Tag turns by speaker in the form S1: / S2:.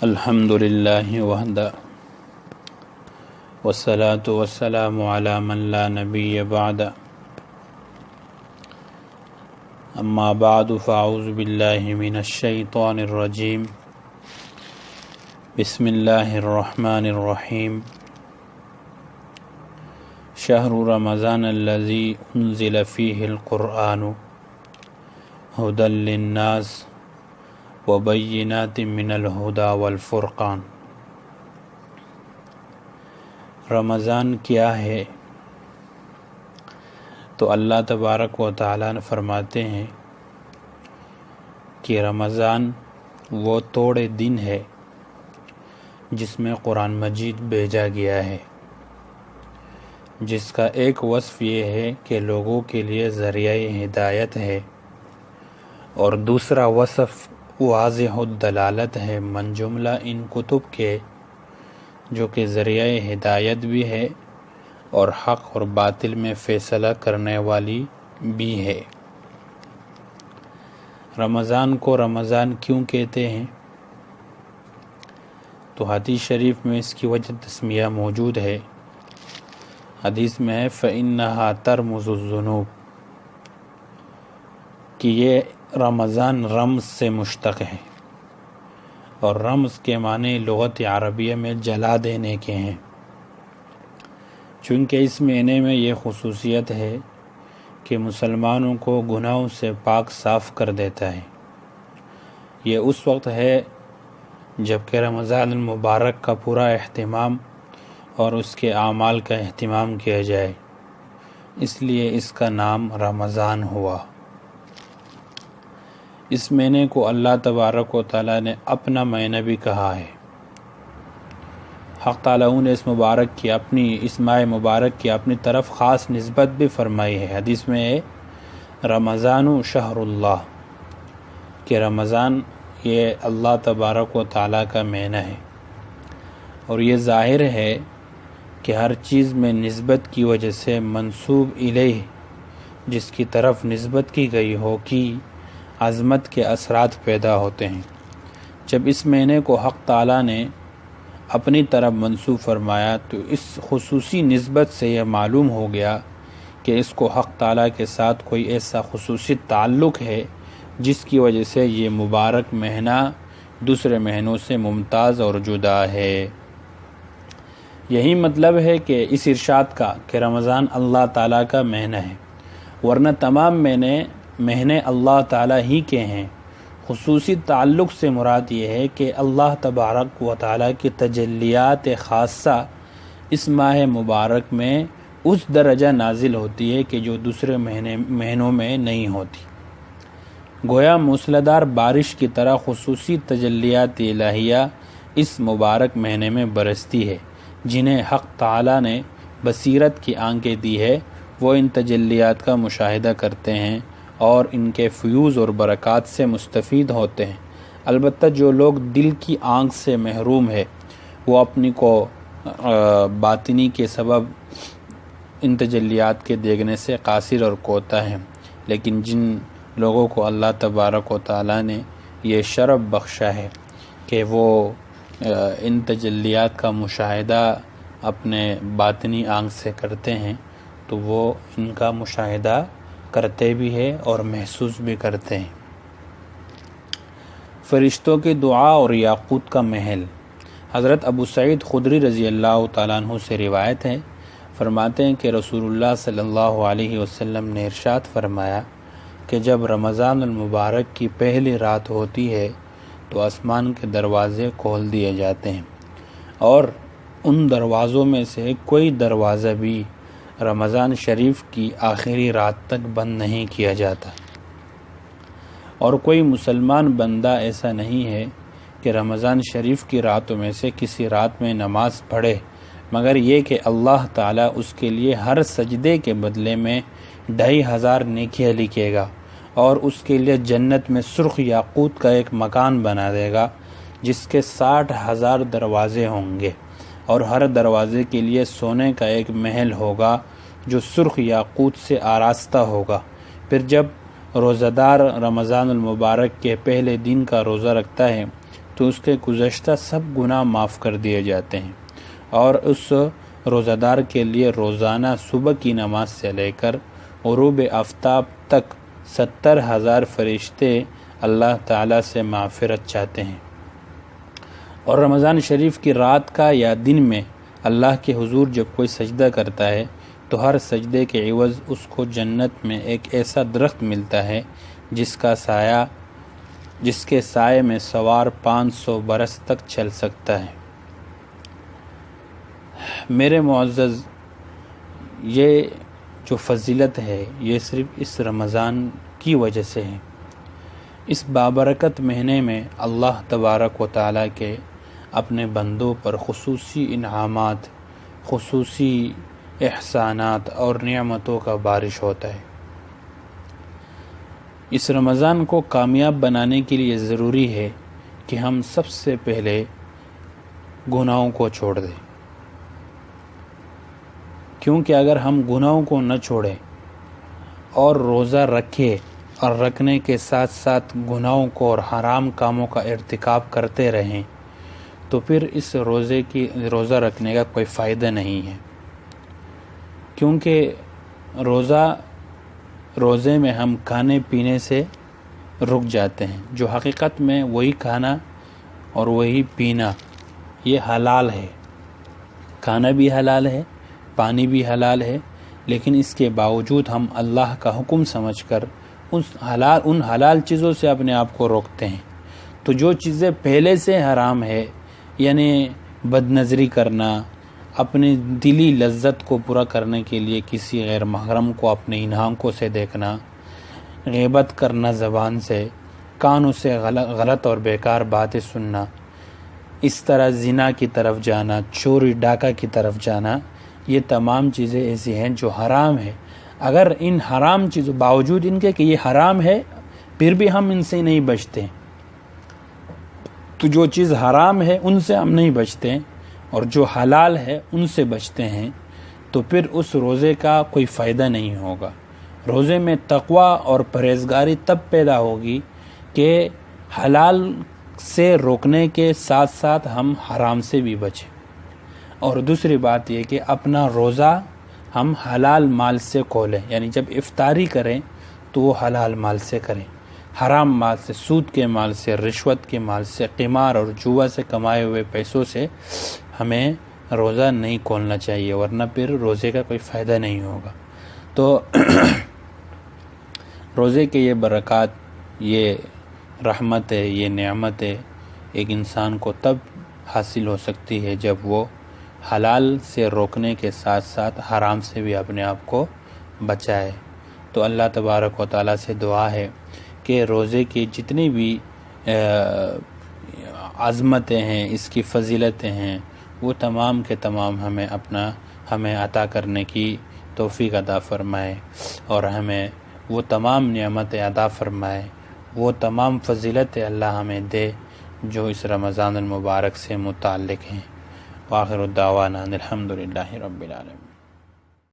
S1: الحمد للہ وحدہ والصلاة والسلام علی من لا نبی بعد اما بعد فاعوذ باللہ من الشیطان الرجیم بسم اللہ الرحمن الرحیم شہر رمضان الذی انزل فیہ القرآن ھدی للناس وبینات من الہدی والفرقان۔ رمضان کیا ہے؟ تو اللہ تبارک و تعالیٰ نے فرماتے ہیں کہ رمضان وہ توڑے دن ہے جس میں قرآن مجید بھیجا گیا ہے، جس کا ایک وصف یہ ہے کہ لوگوں کے لیے ذریعہ ہدایت ہے، اور دوسرا وصف واضح الدلالت ہے من جملہ ان کتب کے، جو کہ ذریعہ ہدایت بھی ہے اور حق اور باطل میں فیصلہ کرنے والی بھی ہے۔ رمضان کو رمضان کیوں کہتے ہیں؟ تو حدیث شریف میں اس کی وجہ تسمیہ موجود ہے۔ حدیث میں ہے فَإِنَّهَا تَرْمُزُ الذُّنُوبَ، کہ یہ رمضان رمز سے مشتق ہے، اور رمز کے معنی لغت عربیہ میں جلا دینے کے ہیں، چونکہ اس مہینے میں یہ خصوصیت ہے کہ مسلمانوں کو گناہوں سے پاک صاف کر دیتا ہے۔ یہ اس وقت ہے جب کہ رمضان المبارک کا پورا اہتمام اور اس کے اعمال کا اہتمام کیا جائے، اس لیے اس کا نام رمضان ہوا۔ اس مہینے کو اللہ تبارک و تعالیٰ نے اپنا مہینہ بھی کہا ہے۔ حق تعالیٰ نے اس ماہ مبارک کی اپنی طرف خاص نسبت بھی فرمائی ہے۔ حدیث میں ہے رمضان شہر اللہ، کہ رمضان یہ اللہ تبارک و تعالیٰ کا مہینہ ہے، اور یہ ظاہر ہے کہ ہر چیز میں نسبت کی وجہ سے منسوب الیہ جس کی طرف نسبت کی گئی ہو کی عظمت کے اثرات پیدا ہوتے ہیں۔ جب اس مہینے کو حق تعالیٰ نے اپنی طرف منسوب فرمایا تو اس خصوصی نسبت سے یہ معلوم ہو گیا کہ اس کو حق تعالیٰ کے ساتھ کوئی ایسا خصوصی تعلق ہے جس کی وجہ سے یہ مبارک مہینہ دوسرے مہینوں سے ممتاز اور جدا ہے۔ یہی مطلب ہے کہ اس ارشاد کا کہ رمضان اللہ تعالیٰ کا مہینہ ہے، ورنہ تمام مہینے اللہ تعالیٰ ہی کے ہیں۔ خصوصی تعلق سے مراد یہ ہے کہ اللہ تبارک و تعالیٰ کی تجلیات خاصہ اس ماہ مبارک میں اس درجہ نازل ہوتی ہے کہ جو دوسرے مہینوں میں نہیں ہوتی۔ گویا موسلادھار بارش کی طرح خصوصی تجلیات الہیہ اس مبارک مہینے میں برستی ہے۔ جنہیں حق تعالیٰ نے بصیرت کی آنکھیں دی ہے وہ ان تجلیات کا مشاہدہ کرتے ہیں اور ان کے فیوز اور برکات سے مستفید ہوتے ہیں۔ البتہ جو لوگ دل کی آنکھ سے محروم ہے وہ اپنی کو باطنی کے سبب ان تجلیات کے دیکھنے سے قاصر اور کوتا ہے، لیکن جن لوگوں کو اللہ تبارک و تعالیٰ نے یہ شرف بخشا ہے کہ وہ ان تجلیات کا مشاہدہ اپنے باطنی آنکھ سے کرتے ہیں، تو وہ ان کا مشاہدہ کرتے بھی ہیں اور محسوس بھی کرتے ہیں۔ فرشتوں کی دعا اور یاقوت کا محل۔ حضرت ابو سعید خدری رضی اللہ تعالیٰ عنہ سے روایت ہے، فرماتے ہیں کہ رسول اللہ صلی اللہ علیہ وسلم نے ارشاد فرمایا کہ جب رمضان المبارک کی پہلی رات ہوتی ہے تو آسمان کے دروازے کھول دیے جاتے ہیں، اور ان دروازوں میں سے کوئی دروازہ بھی رمضان شریف کی آخری رات تک بند نہیں کیا جاتا، اور کوئی مسلمان بندہ ایسا نہیں ہے کہ رمضان شریف کی راتوں میں سے کسی رات میں نماز پڑھے مگر یہ کہ اللہ تعالیٰ اس کے لیے ہر سجدے کے بدلے میں 2500 نیکیاں لکھے گا، اور اس کے لیے جنت میں سرخ یاقوت کا ایک مکان بنا دے گا جس کے 60,000 دروازے ہوں گے، اور ہر دروازے کے لیے سونے کا ایک محل ہوگا جو سرخ یاقوت سے آراستہ ہوگا۔ پھر جب روزہ دار رمضان المبارک کے پہلے دن کا روزہ رکھتا ہے تو اس کے گزشتہ سب گناہ معاف کر دیے جاتے ہیں، اور اس روزہ دار کے لیے روزانہ صبح کی نماز سے لے کر غروب آفتاب تک 70,000 فرشتے اللہ تعالیٰ سے معافرت چاہتے ہیں۔ اور رمضان شریف کی رات کا یا دن میں اللہ کے حضور جب کوئی سجدہ کرتا ہے تو ہر سجدے کے عوض اس کو جنت میں ایک ایسا درخت ملتا ہے جس کے سائے میں سوار 500 برس تک چل سکتا ہے۔ میرے معزز، یہ جو فضیلت ہے یہ صرف اس رمضان کی وجہ سے ہے۔ اس بابرکت مہینے میں اللہ تبارک و تعالیٰ کے اپنے بندوں پر خصوصی انعامات، خصوصی احسانات اور نعمتوں کا بارش ہوتا ہے۔ اس رمضان کو کامیاب بنانے کے لیے ضروری ہے کہ ہم سب سے پہلے گناہوں کو چھوڑ دیں، کیونکہ اگر ہم گناہوں کو نہ چھوڑیں اور روزہ رکھیں اور رکھنے کے ساتھ ساتھ گناہوں کو اور حرام کاموں کا ارتکاب کرتے رہیں تو پھر اس روزہ رکھنے کا کوئی فائدہ نہیں ہے، کیونکہ روزے میں ہم کھانے پینے سے رک جاتے ہیں، جو حقیقت میں وہی کھانا اور وہی پینا یہ حلال ہے، کھانا بھی حلال ہے، پانی بھی حلال ہے، لیکن اس کے باوجود ہم اللہ کا حکم سمجھ کر ان حلال چیزوں سے اپنے آپ کو روکتے ہیں۔ تو جو چیزیں پہلے سے حرام ہے، یعنی بد نظری کرنا، اپنی دلی لذت کو پورا کرنے کے لیے کسی غیر محرم کو اپنے ان آنکھوں سے دیکھنا، غیبت کرنا زبان سے، کانوں سے غلط اور بیکار باتیں سننا، اس طرح زنا کی طرف جانا، چوری ڈاکہ کی طرف جانا، یہ تمام چیزیں ایسی ہیں جو حرام ہے۔ اگر ان حرام چیزوں باوجود ان کے کہ یہ حرام ہے پھر بھی ہم ان سے نہیں بچتے، تو جو چیز حرام ہے ان سے ہم نہیں بچتے اور جو حلال ہے ان سے بچتے ہیں، تو پھر اس روزے کا کوئی فائدہ نہیں ہوگا۔ روزے میں تقوی اور پرہیزگاری تب پیدا ہوگی کہ حلال سے روکنے کے ساتھ ساتھ ہم حرام سے بھی بچیں، اور دوسری بات یہ کہ اپنا روزہ ہم حلال مال سے کھولیں، یعنی جب افطاری کریں تو وہ حلال مال سے کریں، حرام مال سے، سود کے مال سے، رشوت کے مال سے، قمار اور جوا سے کمائے ہوئے پیسوں سے ہمیں روزہ نہیں کھولنا چاہیے، ورنہ پھر روزے کا کوئی فائدہ نہیں ہوگا۔ تو روزے کے یہ برکات، یہ رحمت ہے، یہ نعمت ہے، ایک انسان کو تب حاصل ہو سکتی ہے جب وہ حلال سے روکنے کے ساتھ ساتھ حرام سے بھی اپنے آپ کو بچائے۔ تو اللہ تبارک و تعالیٰ سے دعا ہے کہ روزے کی جتنی بھی عظمتیں ہیں، اس کی فضیلتیں ہیں، وہ تمام کے تمام ہمیں عطا کرنے کی توفیق عطا فرمائے، اور ہمیں وہ تمام نعمتیں عطا فرمائے، وہ تمام فضیلتیں اللہ ہمیں دے جو اس رمضان المبارک سے متعلق ہیں۔ وآخر الدعوانا الحمدللہ رب العالمین۔